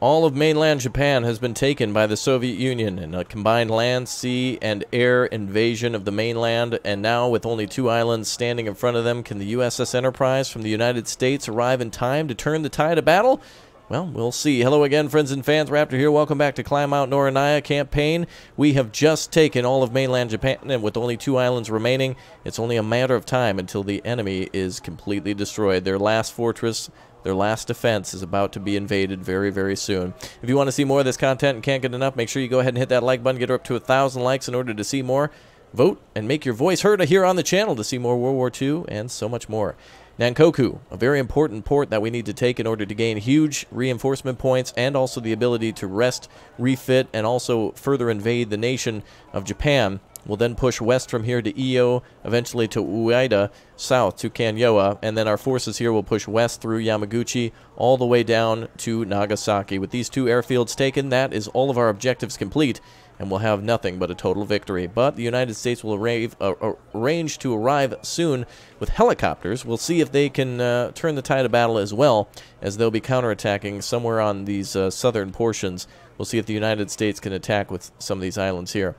All of mainland Japan has been taken by the Soviet Union in a combined land, sea, and air invasion of the mainland, and now with only 2 islands standing in front of them, can the USS Enterprise from the United States arrive in time to turn the tide of battle? Well, we'll see. Hello again, friends and fans. Raptor here. Welcome back to Climb Out Noranaya campaign. We have just taken all of mainland Japan, and with only 2 islands remaining, it's only a matter of time until the enemy is completely destroyed. Their last fortress, their last defense, is about to be invaded very, very soon. If you want to see more of this content and can't get enough, make sure you go ahead and hit that like button. Get her up to 1,000 likes in order to see more. Vote and make your voice heard here on the channel to see more World War II and so much more. Nankoku, a very important port that we need to take in order to gain huge reinforcement points and also the ability to rest, refit, and also further invade the nation of Japan. We'll then push west from here to Iyo, eventually to Ueda, south to Kanyoa, and then our forces here will push west through Yamaguchi all the way down to Nagasaki. With these 2 airfields taken, that is all of our objectives complete, and we'll have nothing but a total victory. But the United States will arrange to arrive soon with helicopters. We'll see if they can turn the tide of battle as well, as they'll be counterattacking somewhere on these southern portions. We'll see if the United States can attack with some of these islands here.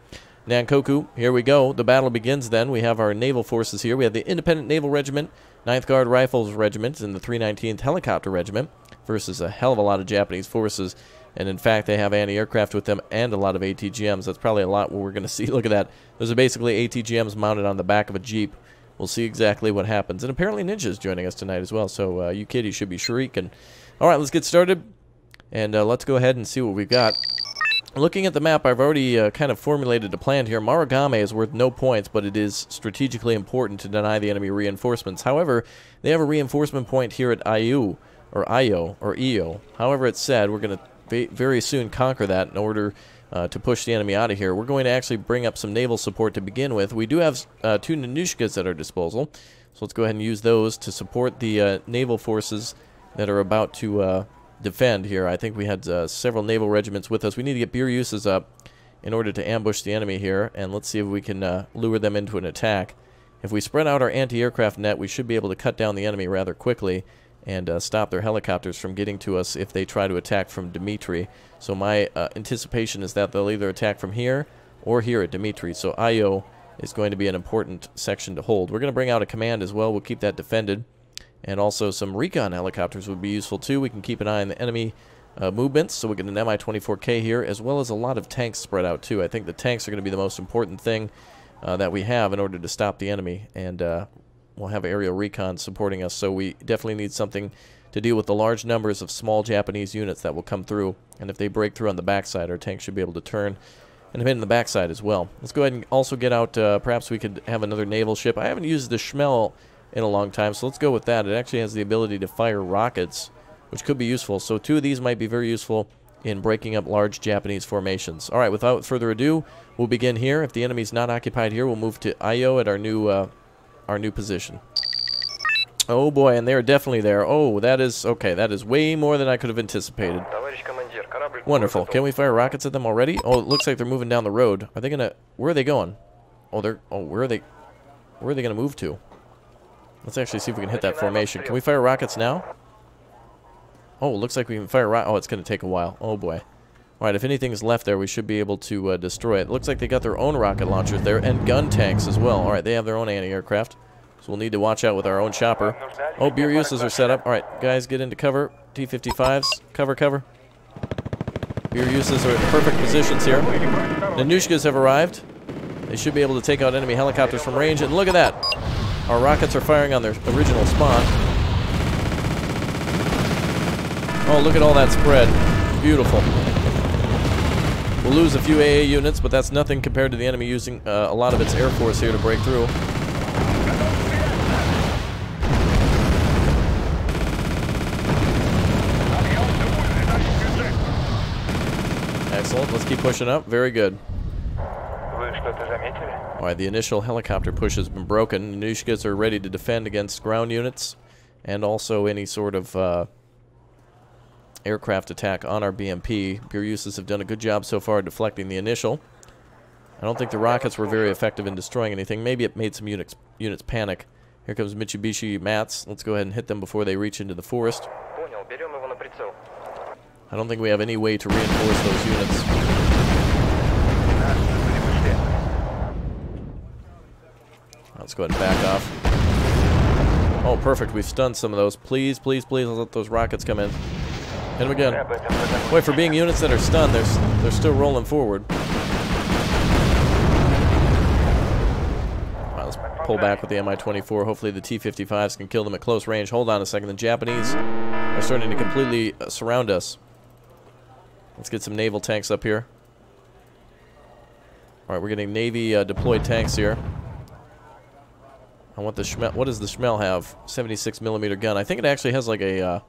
Nankoku, here we go. The battle begins then. We have our naval forces here. We have the Independent Naval Regiment, 9th Guard Rifles Regiment, and the 319th Helicopter Regiment versus a hell of a lot of Japanese forces. And in fact, they have anti-aircraft with them and a lot of ATGMs. That's probably a lot what we're going to see. Look at that. Those are basically ATGMs mounted on the back of a Jeep. We'll see exactly what happens. And apparently Ninja's joining us tonight as well, so you kiddies should be shrieking. All right, let's get started. And let's go ahead and see what we've got. Looking at the map, I've already kind of formulated a plan here. Wargame is worth no points, but it is strategically important to deny the enemy reinforcements. However, they have a reinforcement point here at Io. However it's said, we're going to very soon conquer that in order to push the enemy out of here. We're going to actually bring up some naval support to begin with. We do have 2 Nanushkas at our disposal, so let's go ahead and use those to support the naval forces that are about to defend here. I think we had several naval regiments with us. We need to get beer uses up in order to ambush the enemy here, and let's see if we can lure them into an attack. If we spread out our anti-aircraft net, we should be able to cut down the enemy rather quickly and stop their helicopters from getting to us if they try to attack from Dimitri. So my anticipation is that they'll either attack from here or here at Dimitri. So Io is going to be an important section to hold. We're going to bring out a command as well. We'll keep that defended. And also some recon helicopters would be useful too. We can keep an eye on the enemy movements. So we get an Mi-24K here, as well as a lot of tanks spread out too. I think the tanks are going to be the most important thing that we have in order to stop the enemy. And we'll have aerial recon supporting us. So we definitely need something to deal with the large numbers of small Japanese units that will come through. And if they break through on the backside, our tanks should be able to turn and hit in the backside as well. Let's go ahead and also get out, perhaps we could have another naval ship. I haven't used the Schmel in a long time, so let's go with that. It actually has the ability to fire rockets, which could be useful. So 2 of these might be very useful in breaking up large Japanese formations. All right, without further ado, we'll begin here. If the enemy's not occupied here, we'll move to Io at our new position. Oh boy, and they're definitely there. Oh, that is okay. That is way more than I could have anticipated. Wonderful. Can we fire rockets at them already? Oh, it looks like they're moving down the road. Are they gonna? Where are they going? Oh, where are they? Where are they gonna move to? Let's actually see if we can hit that formation. Can we fire rockets now? Oh, it looks like we can fire rockets. Oh, it's going to take a while. Oh, boy. All right, if anything's left there, we should be able to destroy it. It looks like they got their own rocket launchers there and gun tanks as well. All right, they have their own anti-aircraft, so we'll need to watch out with our own chopper. Oh, beer uses are set up. All right, guys, get into cover. T-55s, cover, cover. Beer uses are in perfect positions here. Nanushkas have arrived. They should be able to take out enemy helicopters from range, and look at that. Our rockets are firing on their original spawn. Oh, look at all that spread. Beautiful. We'll lose a few AA units, but that's nothing compared to the enemy using a lot of its air force here to break through. Excellent. Let's keep pushing up. Very good. Alright, the initial helicopter push has been broken. Nanushkas are ready to defend against ground units and also any sort of aircraft attack on our BMP. Biruses have done a good job so far deflecting the initial. I don't think the rockets were very effective in destroying anything. Maybe it made some units panic. Here comes Mitsubishi Mats. Let's go ahead and hit them before they reach into the forest. I don't think we have any way to reinforce those units. Let's go ahead and back off. Oh, perfect. We've stunned some of those. Please, please, please let those rockets come in. Hit them again. Boy, for being units that are stunned, they're still rolling forward. Right, let's pull back with the Mi-24. Hopefully the T-55s can kill them at close range. Hold on a second. The Japanese are starting to completely surround us. Let's get some naval tanks up here. Alright, we're getting Navy deployed tanks here. I want the Schmel. What does the Schmel have? 76mm gun. I think it actually has like a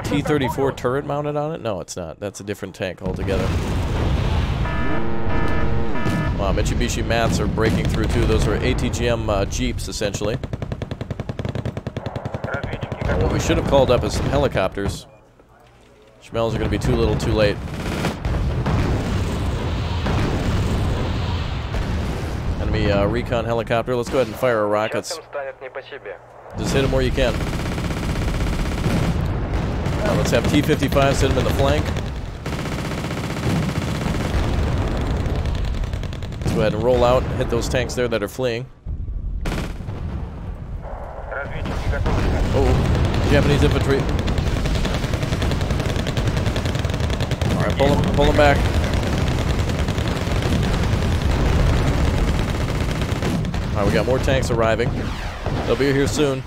T-34 turret mounted on it. No, it's not. That's a different tank altogether. Wow, Mitsubishi Mats are breaking through too. Those are ATGM Jeeps, essentially. What we should have called up is some helicopters. Schmels are going to be too little too late. Enemy recon helicopter. Let's go ahead and fire our rockets. Just hit them where you can. Let's have T-55s hit them in the flank. Let's go ahead and roll out and hit those tanks there that are fleeing. Oh, Japanese infantry. Alright, pull them back. Alright, we got more tanks arriving. They'll be here soon.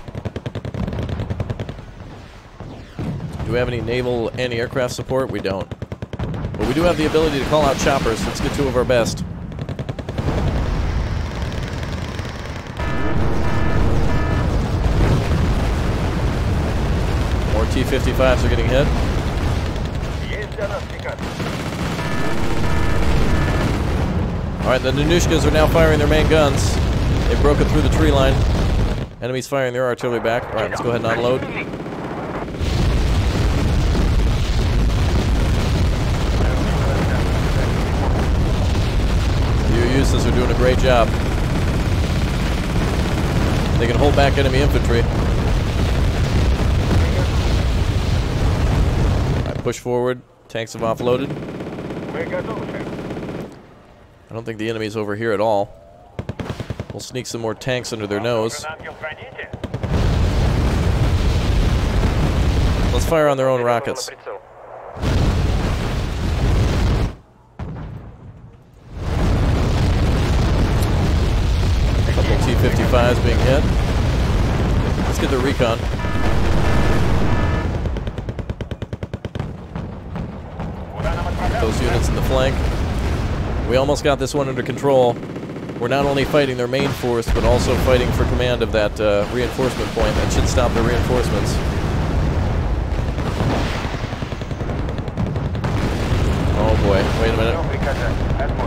Do we have any naval anti-aircraft support? We don't. But we do have the ability to call out choppers. Let's get two of our best. More T-55s are getting hit. Alright, the Nanushkas are now firing their main guns. They've broken through the tree line. Enemies firing their artillery back. Alright, let's go ahead and unload. Your uses are doing a great job. They can hold back enemy infantry. Alright, push forward. Tanks have offloaded. I don't think the enemy's over here at all. We'll sneak some more tanks under their nose. Let's fire on their own rockets. A couple T-55s being hit. Let's get the recon. Get those units in the flank. We almost got this one under control. We're not only fighting their main force, but also fighting for command of that reinforcement point. That should stop the reinforcements. Oh boy, wait a minute.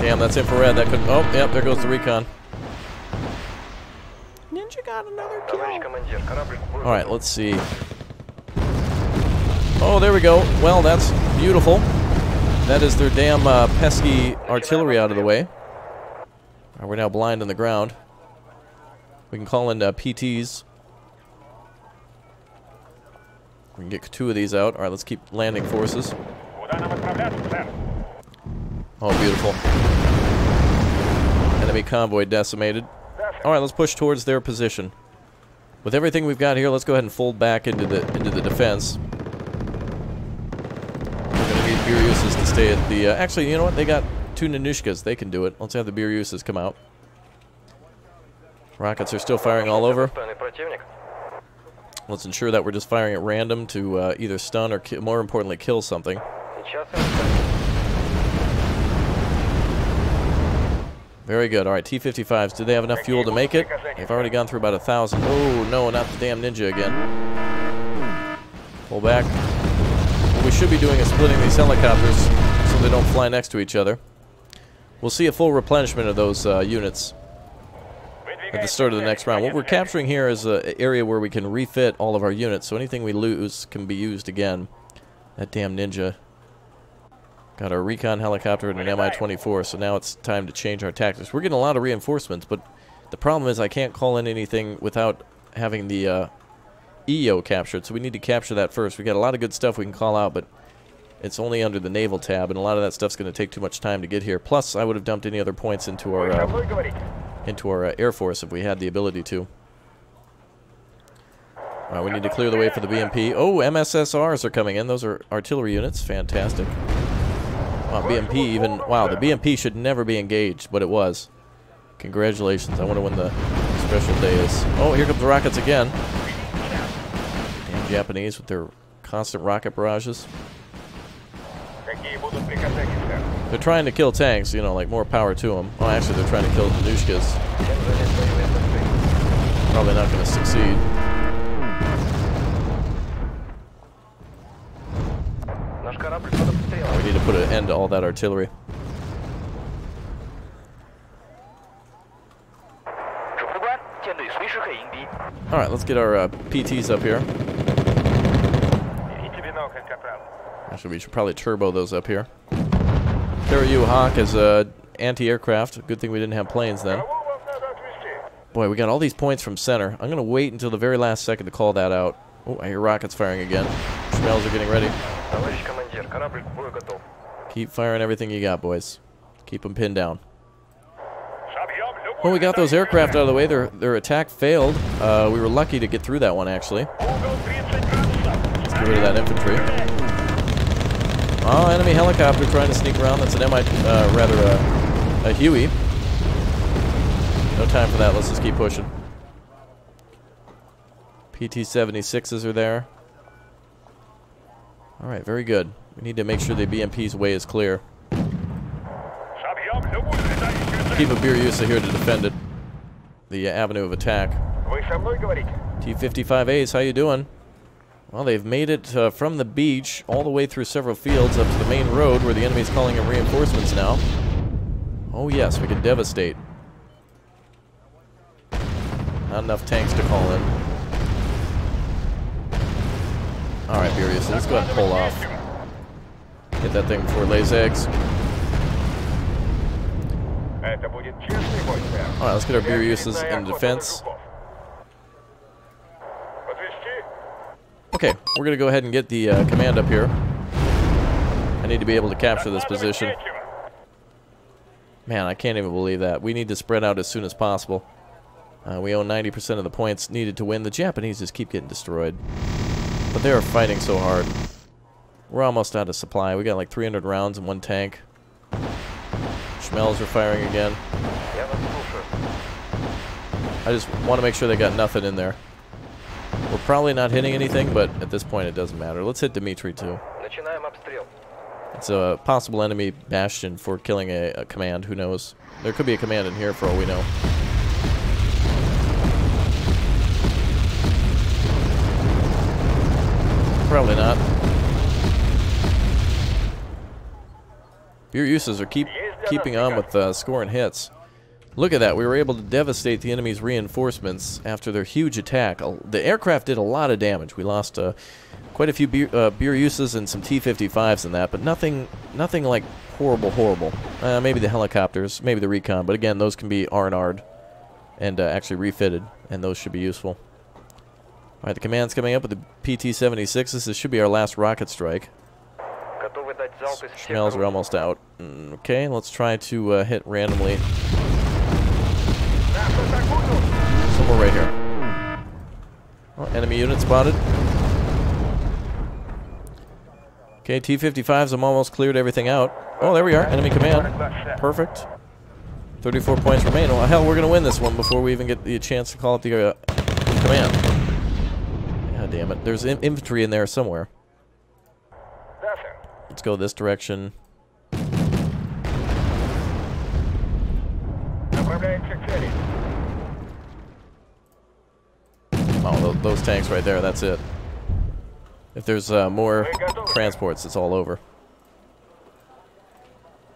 Damn, that's infrared. That could. Oh, yep, there goes the recon. Ninja got another kill. Alright, let's see. Oh, there we go. Well, that's beautiful. That is their damn pesky artillery out of the way. We're now blind on the ground. We can call in PTs. We can get two of these out. Alright, let's keep landing forces. Oh, beautiful. Enemy convoy decimated. Alright, let's push towards their position. With everything we've got here, let's go ahead and fold back into the defense. Biryusas to stay at the... actually, you know what? They got two Nanushkas. They can do it. Let's have the Biryusas come out. Rockets are still firing all over. Let's ensure that we're just firing at random to either stun or, more importantly, kill something. Very good. Alright, T-55s. Do they have enough fuel to make it? They've already gone through about 1,000. Oh, no, not the damn Ninja again. Pull back. What we should be doing is splitting these helicopters so they don't fly next to each other. We'll see a full replenishment of those units at the start of the next round. What we're capturing here is an area where we can refit all of our units, so anything we lose can be used again. That damn Ninja. Got our recon helicopter and an Mi-24, so now it's time to change our tactics. We're getting a lot of reinforcements, but the problem is I can't call in anything without having the EO captured, so we need to capture that first. We got a lot of good stuff we can call out, but it's only under the naval tab, and a lot of that stuff's going to take too much time to get here. Plus, I would have dumped any other points into our Air Force if we had the ability to. Alright, we need to clear the way for the BMP. Oh, MSSRs are coming in. Those are artillery units. Fantastic. Wow, BMP even... Wow, the BMP should never be engaged, but it was. Congratulations. I wonder when the special day is. Oh, here comes the rockets again. Damn Japanese with their constant rocket barrages. They're trying to kill tanks, you know, like more power to them. Oh, actually, they're trying to kill Danushkas. Probably not going to succeed. We need to put an end to all that artillery. Alright, let's get our PTs up here. Actually, we should probably turbo those up here. Karyu Hawk is anti-aircraft. Good thing we didn't have planes then. Boy, we got all these points from center. I'm going to wait until the very last second to call that out. Oh, I hear rockets firing again. Schmells are getting ready. Keep firing everything you got, boys. Keep them pinned down. Well, we got those aircraft out of the way. Their attack failed. We were lucky to get through that one, actually. Let's get rid of that infantry. Oh, enemy helicopter trying to sneak around. That's an a Huey. No time for that. Let's just keep pushing. PT-76s are there. Alright, very good. We need to make sure the BMP's way is clear. Keep a Biryusa here to defend it. The avenue of attack. T-55As, how you doing? Well, they've made it from the beach all the way through several fields up to the main road where the enemy's calling in reinforcements now. Oh yes, we can devastate. Not enough tanks to call in. Alright, Biryusa, let's go ahead and pull off. Hit that thing before it lays eggs. Alright, let's get our Biryusas in defense. Okay, we're going to go ahead and get the command up here. I need to be able to capture this position. Man, I can't even believe that. We need to spread out as soon as possible. We own 90% of the points needed to win. The Japanese just keep getting destroyed. But they are fighting so hard. We're almost out of supply. We got like 300 rounds in one tank. Schmells are firing again. I just want to make sure they got nothing in there. We're probably not hitting anything, but at this point it doesn't matter. Let's hit Dmitry too. It's a possible enemy bastion for killing a command. Who knows? There could be a command in here for all we know. Probably not. Biryusas are keeping on with scoring hits. Look at that. We were able to devastate the enemy's reinforcements after their huge attack. The aircraft did a lot of damage. We lost quite a few Biryusas and some T-55s in that, but nothing like horrible. Maybe the helicopters, maybe the recon, but again, those can be R&R'd and actually refitted, and those should be useful. Alright, the command's coming up with the PT-76s. This should be our last rocket strike. Schmells are almost out. Okay, let's try to hit randomly. Somewhere right here. Oh, enemy unit spotted. Okay, T-55s, I'm almost cleared everything out. Oh, there we are. Enemy command. Perfect. 34 points remain. Well, hell, we're going to win this one before we even get the chance to call up the command. God damn it. There's infantry in there somewhere. Let's go this direction. Oh, those tanks right there, that's it. If there's more transports, it's all over.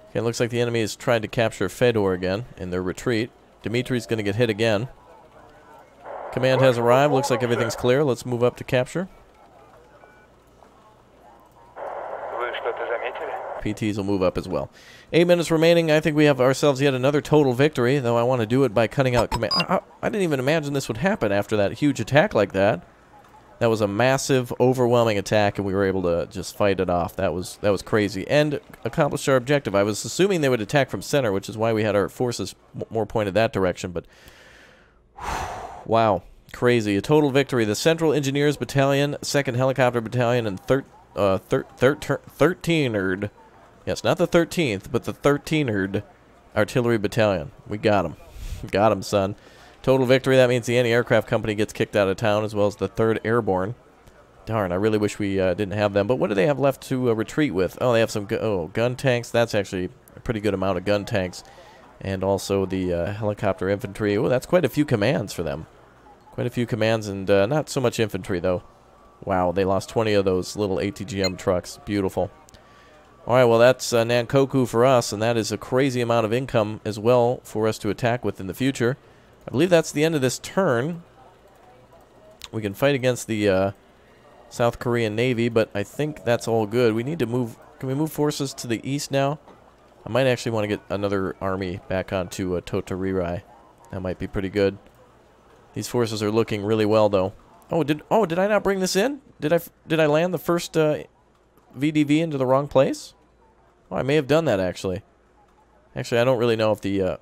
Okay, it looks like the enemy has tried to capture Fedor again in their retreat. Dimitri's going to get hit again. Command has arrived. Looks like everything's clear. Let's move up to capture. PTs will move up as well. 8 minutes remaining. I think we have ourselves yet another total victory, though I want to do it by cutting out command. I didn't even imagine this would happen after that huge attack like that. That was a massive, overwhelming attack, and we were able to just fight it off. That was crazy, and accomplished our objective. I was assuming they would attack from center, which is why we had our forces more pointed that direction, but wow, crazy. A total victory. The Central Engineers Battalion, 2nd Helicopter Battalion, and 13erd. Yes, not the 13th, but the 13erd Artillery Battalion. We got him. Got him, son. Total victory. That means the anti-aircraft company gets kicked out of town, as well as the 3rd Airborne. Darn, I really wish we didn't have them. But what do they have left to retreat with? Oh, they have some gun tanks. That's actually a pretty good amount of gun tanks. And also the helicopter infantry. Oh, that's quite a few commands for them. Quite a few commands, and not so much infantry, though. Wow, they lost 20 of those little ATGM trucks. Beautiful. Alright, well, that's Nankoku for us, and that is a crazy amount of income as well for us to attack with in the future. I believe that's the end of this turn. We can fight against the South Korean Navy, but I think that's all good. We need to move... Can we move forces to the east now? I might actually want to get another army back onto Totarirai. That might be pretty good. These forces are looking really well, though. Oh, did I not bring this in? Did I land the first VDV into the wrong place? Oh, I may have done that, actually. Actually, I don't really know if the...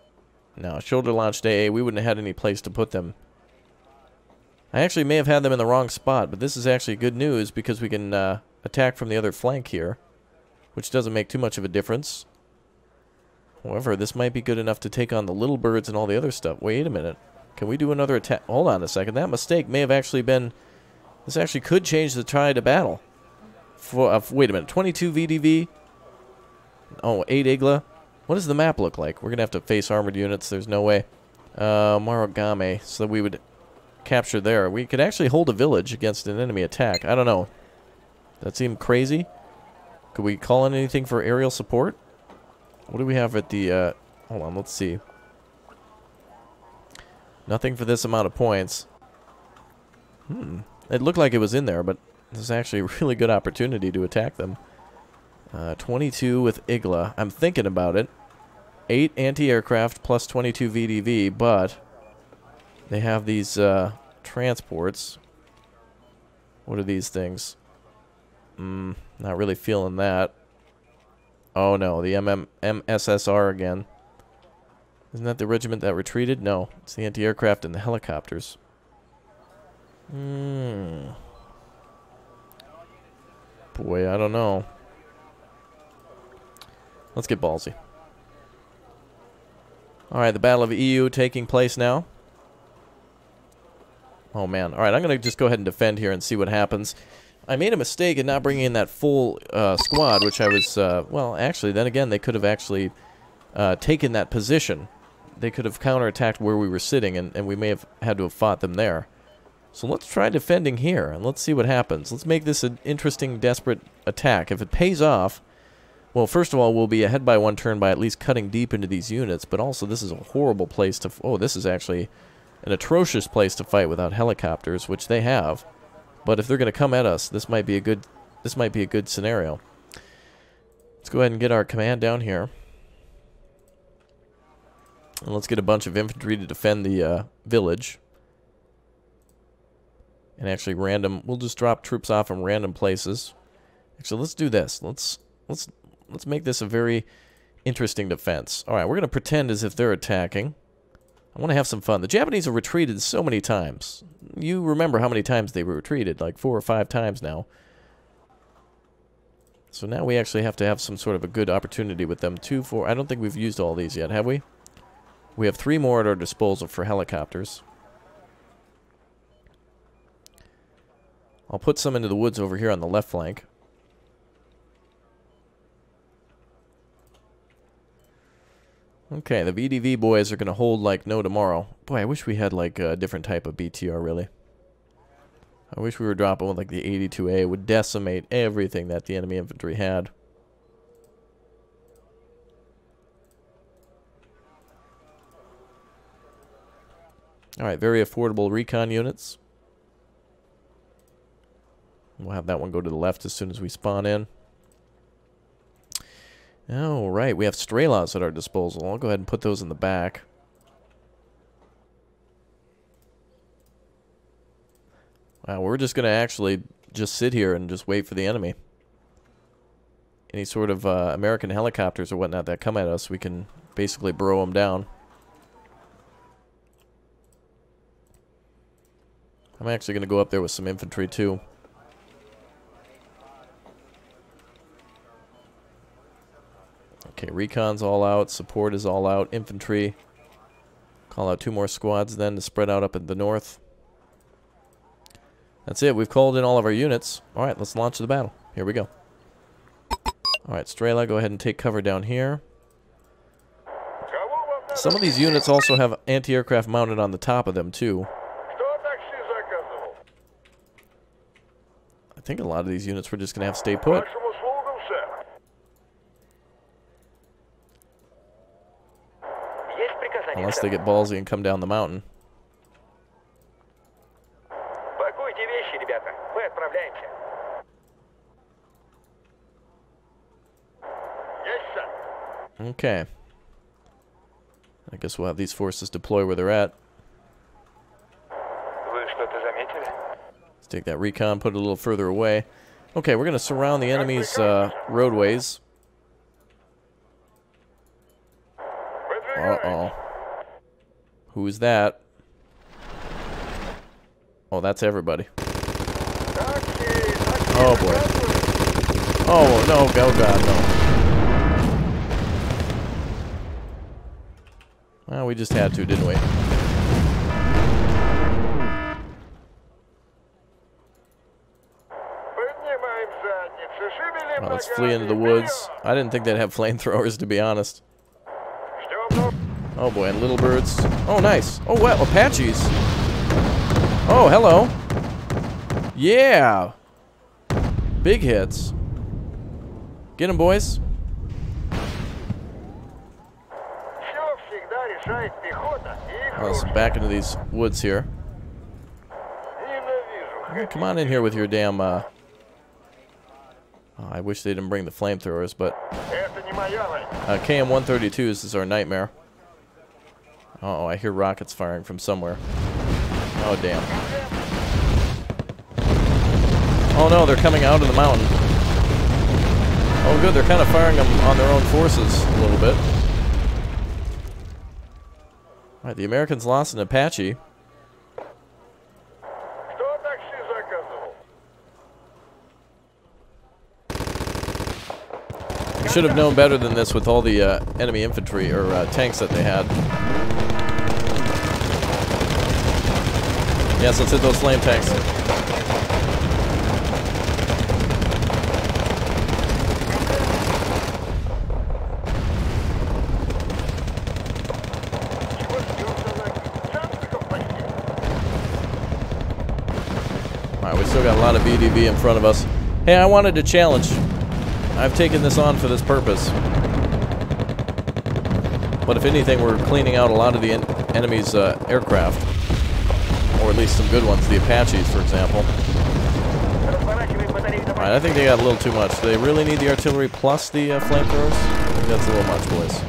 No, shoulder-launched AA, we wouldn't have had any place to put them. I actually may have had them in the wrong spot, but this is actually good news because we can attack from the other flank here, which doesn't make too much of a difference. However, this might be good enough to take on the little birds and all the other stuff. Wait a minute. Can we do another attack? Hold on a second. That mistake may have actually been... This actually could change the tide of battle. Wait a minute. 22 VDV. Oh, 8 Igla. What does the map look like? We're going to have to face armored units. There's no way. Wargame. So we would capture there. We could actually hold a village against an enemy attack. I don't know. That seemed crazy. Could we call in anything for aerial support? What do we have at the... hold on, let's see. Nothing for this amount of points. It looked like it was in there, but this is actually a really good opportunity to attack them. 22 with Igla. I'm thinking about it. 8 anti-aircraft plus 22 VDV, but they have these transports. What are these things? Not really feeling that. Oh no, the MSSR again. Isn't that the regiment that retreated? No, it's the anti-aircraft and the helicopters. Boy, I don't know. Let's get ballsy. Alright, the Battle of EU taking place now. Oh man. Alright, I'm going to just go ahead and defend here and see what happens. I made a mistake in not bringing in that full squad, which I was... well, actually, then again, they could have actually taken that position. They could have counterattacked where we were sitting, and we may have had to have fought them there. So let's try defending here, and let's see what happens. Let's make this an interesting, desperate attack. If it pays off... Well, first of all, we'll be ahead by 1 turn by at least cutting deep into these units, but also this is a horrible place to... Oh, this is actually an atrocious place to fight without helicopters, which they have. But if they're going to come at us, this might be a good scenario. Let's go ahead and get our command down here. And let's get a bunch of infantry to defend the village. And actually we'll just drop troops off from random places. Actually, let's do this. Let's make this a very interesting defense. Alright, we're going to pretend as if they're attacking. I want to have some fun. The Japanese have retreated so many times. You remember how many times they retreated, like 4 or 5 times now. So now we actually have to have some sort of a good opportunity with them. 2, 4... I don't think we've used all these yet, have we? We have 3 more at our disposal for helicopters. I'll put some into the woods over here on the left flank. Okay, the VDV boys are going to hold like no tomorrow. Boy, I wish we had like a different type of BTR, really. I wish we were dropping with like the 82A. It would decimate everything that the enemy infantry had. Alright, very affordable recon units. We'll have that one go to the left as soon as we spawn in. Oh, right. We have Strelats at our disposal. I'll go ahead and put those in the back. We're just going to actually just sit here and just wait for the enemy. Any sort of American helicopters or whatnot that come at us, we can basically burrow them down. I'm actually going to go up there with some infantry too. Okay, recon's all out, support is all out, infantry. Call out 2 more squads then to spread out up in the north. That's it, we've called in all of our units. Alright, let's launch the battle. Here we go. Alright, Strela, go ahead and take cover down here. Some of these units also have anti-aircraft mounted on the top of them too. I think a lot of these units we're just going to have to stay put. Unless they get ballsy and come down the mountain. Okay. I guess we'll have these forces deploy where they're at. Let's take that recon, put it a little further away. Okay, we're going to surround the enemy's roadways. Uh-oh. Who is that? Oh, that's everybody. Oh, boy. Oh, no. Oh, God, no. Well, we just had to, didn't we? Well, let's flee into the woods. I didn't think they'd have flamethrowers, to be honest. Oh boy, and little birds. Oh, nice. Oh, well, Apaches. Oh, hello. Yeah. Big hits. Get them, boys. Let's back into these woods here. Yeah, come on in here with your damn, oh, I wish they didn't bring the flamethrowers, but KM-132s is our nightmare. Uh-oh, I hear rockets firing from somewhere. Oh, damn. Oh, no, they're coming out of the mountain. Oh, good, they're kind of firing them on their own forces a little bit. Alright, the Americans lost an Apache. We should have known better than this with all the enemy infantry, or tanks that they had. Yes, let's hit those flame tanks. Alright, we still got a lot of BDV in front of us. Hey, I wanted to challenge. I've taken this on for this purpose. But if anything, we're cleaning out a lot of the enemy's aircraft. Or at least some good ones, the Apaches, for example. Alright, I think they got a little too much. Do they really need the artillery plus the flamethrowers? I think that's a little much, boys.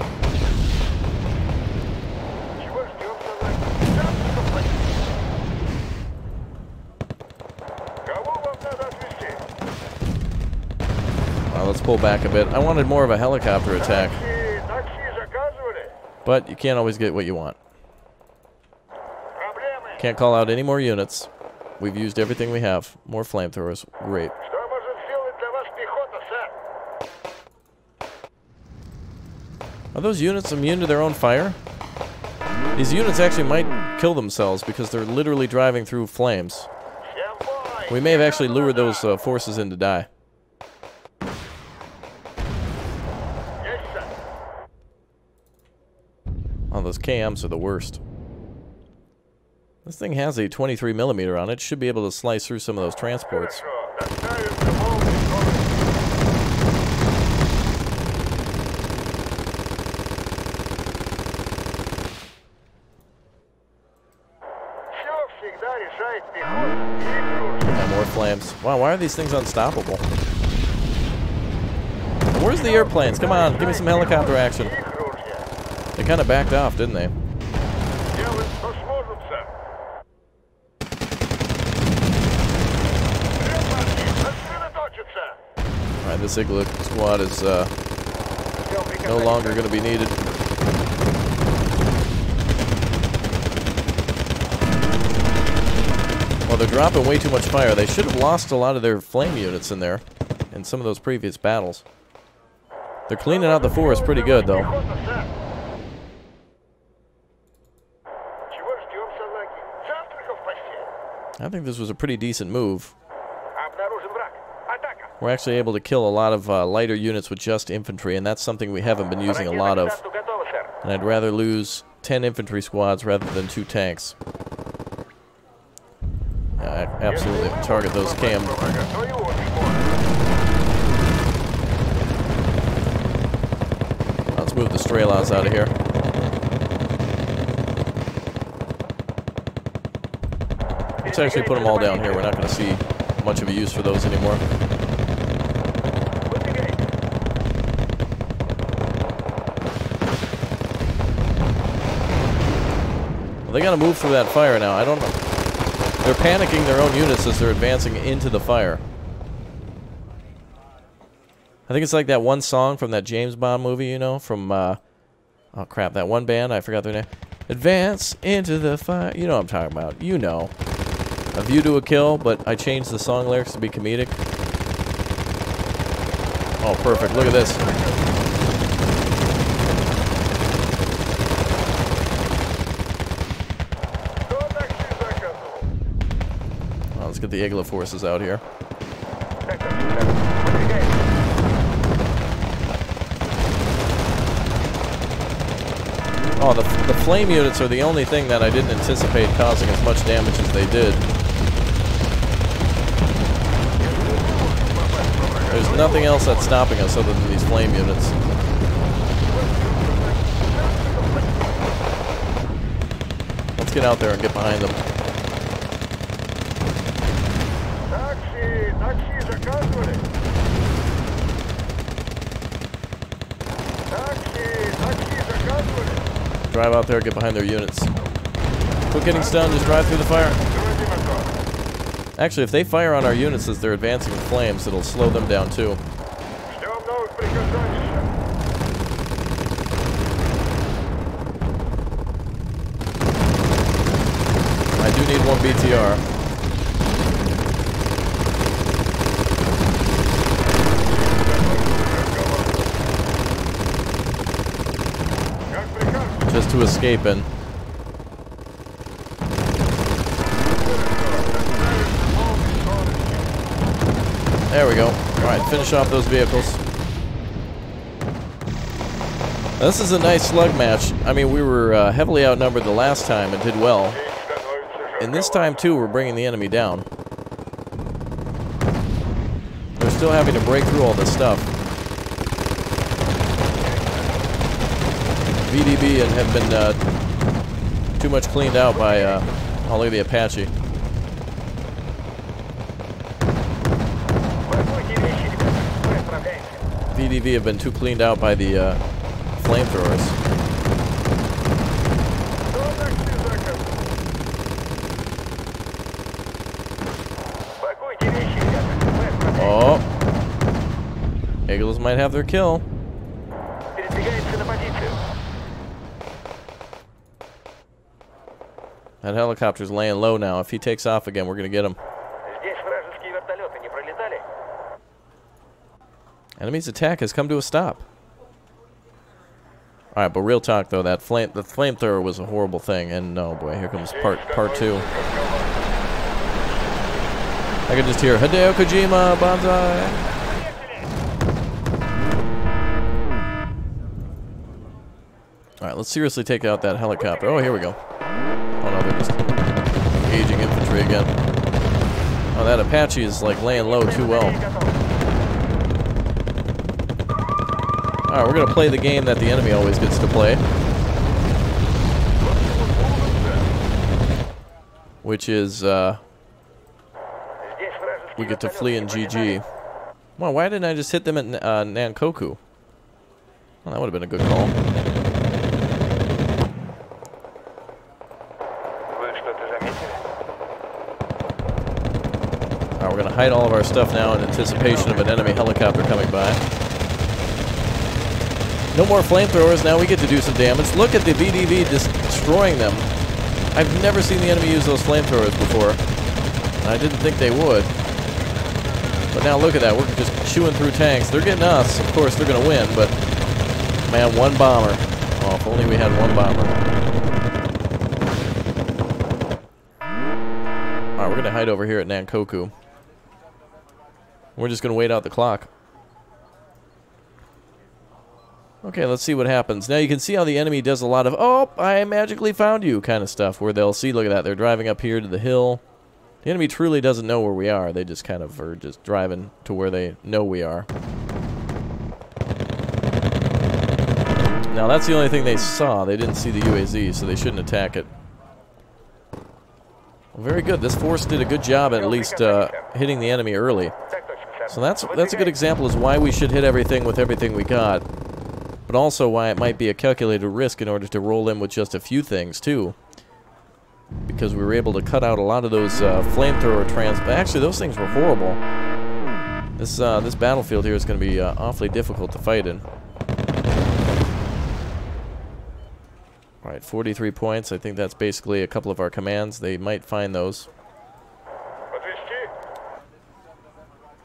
Let's pull back a bit. I wanted more of a helicopter attack. But you can't always get what you want. Can't call out any more units. We've used everything we have. More flamethrowers. Great. Are those units immune to their own fire? These units actually might kill themselves because they're literally driving through flames. We may have actually lured those forces in to die. Oh, those KMs are the worst. This thing has a 23mm on it. Should be able to slice through some of those transports. Yeah, more flames. Wow, why are these things unstoppable? Where's the airplanes? Come on, give me some helicopter action. They kind of backed off, didn't they? And this Igloo squad is no longer going to be needed. Well, they're dropping way too much fire. They should have lost a lot of their flame units in there in some of those previous battles. They're cleaning out the forest pretty good, though. I think this was a pretty decent move. We're actually able to kill a lot of lighter units with just infantry, and that's something we haven't been using a lot of. And I'd rather lose 10 infantry squads rather than 2 tanks. Absolutely target those cam. Let's move the Strelaz out of here. Let's actually put them all down here. We're not going to see much of a use for those anymore. Well, they got to move through that fire now. I don't know. They're panicking their own units as they're advancing into the fire. I think it's like that one song from that James Bond movie, you know, from, oh crap, that one band, I forgot their name. Advance into the fire. You know what I'm talking about. You know. A View to a Kill, but I changed the song lyrics to be comedic. Oh, perfect. Look at this. Oh, let's get the Igloo forces out here. Oh, the flame units are the only thing that I didn't anticipate causing as much damage as they did. There's nothing else that's stopping us other than these flame units. Let's get out there and get behind them. Drive out there, get behind their units. Quit getting stunned, just drive through the fire. Actually, if they fire on our units as they're advancing in flames, it'll slow them down too. I do need one BTR. Just to escape in. There we go. Alright, finish off those vehicles. This is a nice slug match. I mean, we were heavily outnumbered the last time and did well. And this time, too, we're bringing the enemy down. We're still having to break through all this stuff. VDB and have been too much cleaned out by, oh, look at the Apache. VDV have been too cleaned out by the flamethrowers. Oh, Eagles might have their kill. That helicopter's laying low now. If he takes off again, we're gonna get him. Enemy's attack has come to a stop. Alright, but real talk though, that the flamethrower was a horrible thing, and oh boy, here comes part 2. I can just hear Hideo Kojima, Banzai! Alright, let's seriously take out that helicopter. Oh, here we go. Oh no, they're just engaging infantry again. Oh, that Apache is like laying low too well. Alright, we're going to play the game that the enemy always gets to play. Which is, we get to flee in GG. Well, why didn't I just hit them at Nankoku? Well, that would have been a good call. Alright, we're going to hide all of our stuff now in anticipation of an enemy helicopter coming by. No more flamethrowers. Now we get to do some damage. Look at the VDV destroying them. I've never seen the enemy use those flamethrowers before. I didn't think they would. But now look at that. We're just chewing through tanks. They're getting us. Of course, they're going to win, but... Man, one bomber. Oh, if only we had one bomber. Alright, we're going to hide over here at Nankoku. We're just going to wait out the clock. Okay, let's see what happens. Now you can see how the enemy does a lot of, oh, I magically found you kind of stuff, where they'll see, look at that, they're driving up here to the hill. The enemy truly doesn't know where we are. They just kind of are just driving to where they know we are. Now that's the only thing they saw. They didn't see the UAZ, so they shouldn't attack it. Well, very good. This force did a good job at least hitting the enemy early. So that's a good example as why we should hit everything with everything we got. But also why it might be a calculated risk in order to roll in with just a few things, too. Because we were able to cut out a lot of those flamethrower actually, those things were horrible. This battlefield here is going to be awfully difficult to fight in. Alright, 43 points. I think that's basically a couple of our commands. They might find those.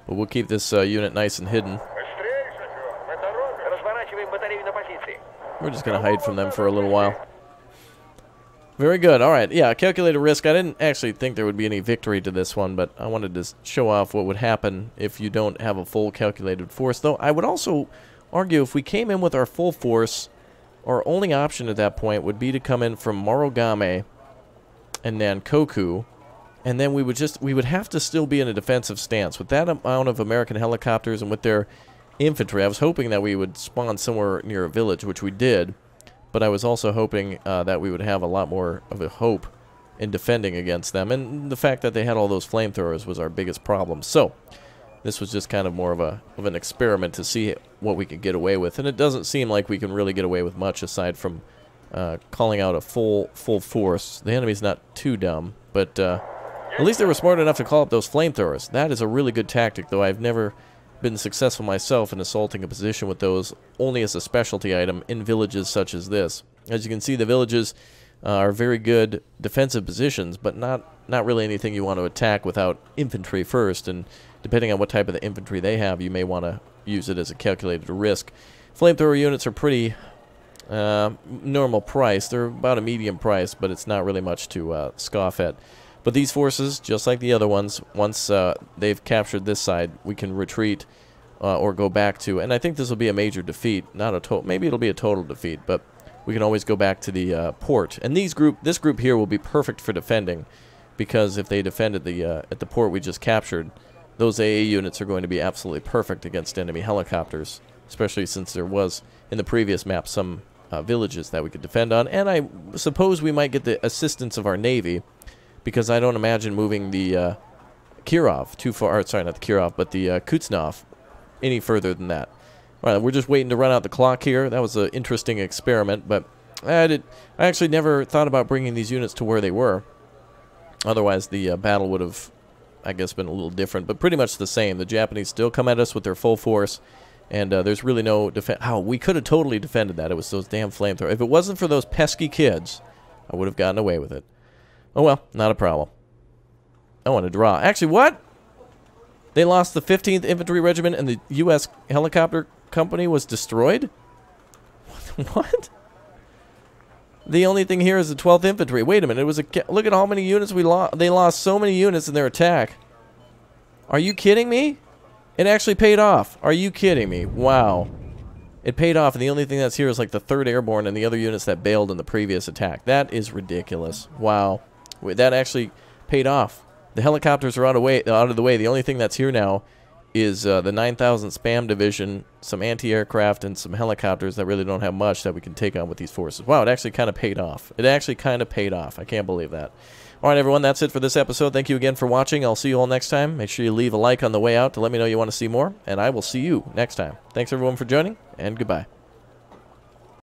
But we'll keep this unit nice and hidden. We're just going to hide from them for a little while. Very good. Alright, yeah, calculated risk. I didn't actually think there would be any victory to this one, but I wanted to show off what would happen if you don't have a full calculated force. Though I would also argue if we came in with our full force, our only option at that point would be to come in from Wargame and Nankoku, and then we would have to still be in a defensive stance. With that amount of American helicopters and with their infantry, I was hoping that we would spawn somewhere near a village, which we did, but I was also hoping that we would have a lot more of a hope in defending against them, and the fact that they had all those flamethrowers was our biggest problem. So this was just kind of more of an experiment to see what we could get away with, and it doesn't seem like we can really get away with much aside from calling out a full force. The enemy's not too dumb, but at least they were smart enough to call up those flamethrowers. That is a really good tactic, though I've never been successful myself in assaulting a position with those, only as a specialty item in villages such as this. As you can see, the villages are very good defensive positions, but not really anything you want to attack without infantry first, and depending on what type of the infantry they have, you may want to use it as a calculated risk. Flamethrower units are pretty normal price. They're about a medium price, but it's not really much to scoff at. But these forces, just like the other ones, once they've captured this side, we can retreat or go back to, and I think this will be a major defeat, not a total, maybe it'll be a total defeat, but we can always go back to the port. And this group here will be perfect for defending, because if they defend at the port we just captured, those AA units are going to be absolutely perfect against enemy helicopters, especially since there was, in the previous map, some villages that we could defend on. And I suppose we might get the assistance of our Navy, because I don't imagine moving the Kirov too far, sorry, not the Kirov, but the Kuznetsov any further than that. Alright, we're just waiting to run out the clock here. That was an interesting experiment, but I actually never thought about bringing these units to where they were. Otherwise, the battle would have, I guess, been a little different, but pretty much the same. The Japanese still come at us with their full force, and there's really no defense. We could have totally defended that. It was those damn flamethrowers. If it wasn't for those pesky kids, I would have gotten away with it. Oh well, not a problem. I want to draw. Actually, what? They lost the 15th Infantry Regiment and the U.S. helicopter company was destroyed? What? The only thing here is the 12th Infantry. Wait a minute, it was look at how many units we lost. They lost so many units in their attack. Are you kidding me? It actually paid off. Are you kidding me? Wow. It paid off, and the only thing that's here is like the 3rd Airborne and the other units that bailed in the previous attack. That is ridiculous. Wow. That actually paid off. The helicopters are out of the way. The only thing that's here now is the 9,000 Spam Division, some anti-aircraft, and some helicopters that really don't have much that we can take on with these forces. Wow, it actually kind of paid off. It actually kind of paid off. I can't believe that. Alright, everyone, that's it for this episode. Thank you again for watching. I'll see you all next time. Make sure you leave a like on the way out to let me know you want to see more, and I will see you next time. Thanks, everyone, for joining, and goodbye.